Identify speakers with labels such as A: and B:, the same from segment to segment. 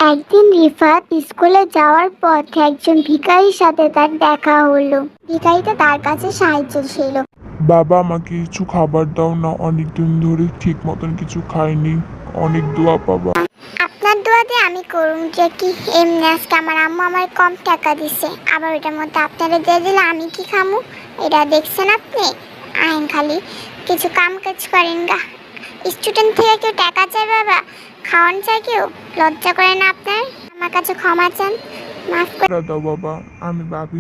A: একদিন রিফাত স্কুলে যাওয়ার পথে একজন ভিখারির সাথে তার দেখা হলো। ভিখারিটা তার কাছে সাহায্য ছিল।
B: বাবা, আমাকে কিছু খাবার দাও না, অনেকদিন ধরে ঠিক মতন কিছু খাইনি। অনেক দোয়া বাবা।
A: আপনার দোয়াতে আমি করুন যে কি, এমনি আজকে আমার আম্মু আমার কম টাকা দিছে, আবার ওইটার মধ্যে আপনারা দিয়ে দিলে আমি কি খামু? এটা দেখছেন আপনি? আইন খালি কিছু কাম কাজ করেন গা। স্টুডেন্ট থেকে কেউ টাকা চায় বাবা? খাওয়ান চায় কেউ? লজ্জা করে না আপনার? আমার কাছে ক্ষমা চান, মাফ করে।
B: দাও বাবা, আমি ভাবি।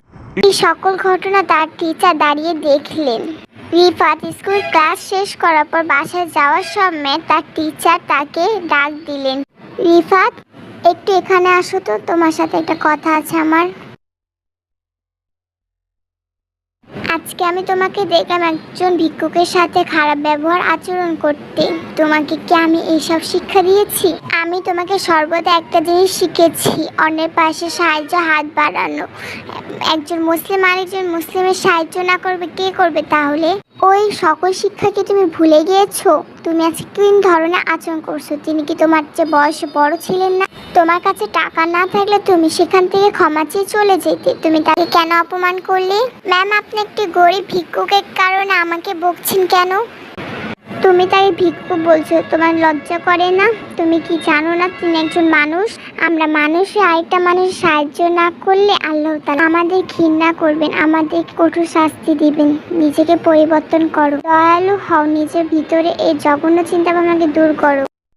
A: এই সকল ঘটনা তার টিচার দাঁড়িয়ে দেখলেন। রিফাত স্কুল ক্লাস শেষ করার পর বাসায় যাওয়ার সময় তার টিচার তাকে ডাক দিলেন। রিফাত, একটু এখানে আসো তো, তোমার সাথে একটা কথা আছে আমার। আজকে আমি তোমাকে দেখলাম একজন ভিক্ষুকের সাথে খারাপ ব্যবহার আচরণ করতে। তোমাকে কি আমি এইসব শিক্ষা দিয়েছি? আমি তোমাকে সর্বদা একটা জিনিস শিখেছি, অন্যের পাশে সাহায্য, হাত বাড়ানো। একজন মুসলিম আরেকজন মুসলিমের সাহায্য না করবে কে করবে তাহলে? ওই সকল শিক্ষা কি তুমি ভুলে গিয়েছো? তুমি আজকে কোন ধরনের আচরণ করছো? তিনি কি তোমার চেয়ে বয়সে বড় ছিলেন না? তোমার কাছে টাকা না থাকলে তুমি সেখান থেকে ক্ষমা চেয়ে চলে যেতে। তুমি তাকে কেন অপমান করলে? ম্যাম, আপনি একটি গরিব ভিক্ষুকের কারণে আমাকে বকছেন কেন? তুমি তাই ভিক্ষু বলছো, তোমার লজ্জা করে না? তুমি কি জানো না তিনি একজন মানুষ? আমরা মানুষে আরেকটা মানুষের সাহায্য না করলে আল্লাহ তাআলা আমাদের ঘৃণা করবেন, আমাদের কঠোর শাস্তি দিবেন। নিজেকে পরিবর্তন করো, দয়ালু হও, নিজের ভিতরে এই জঘন্য চিন্তা ভাবনাকে দূর করো।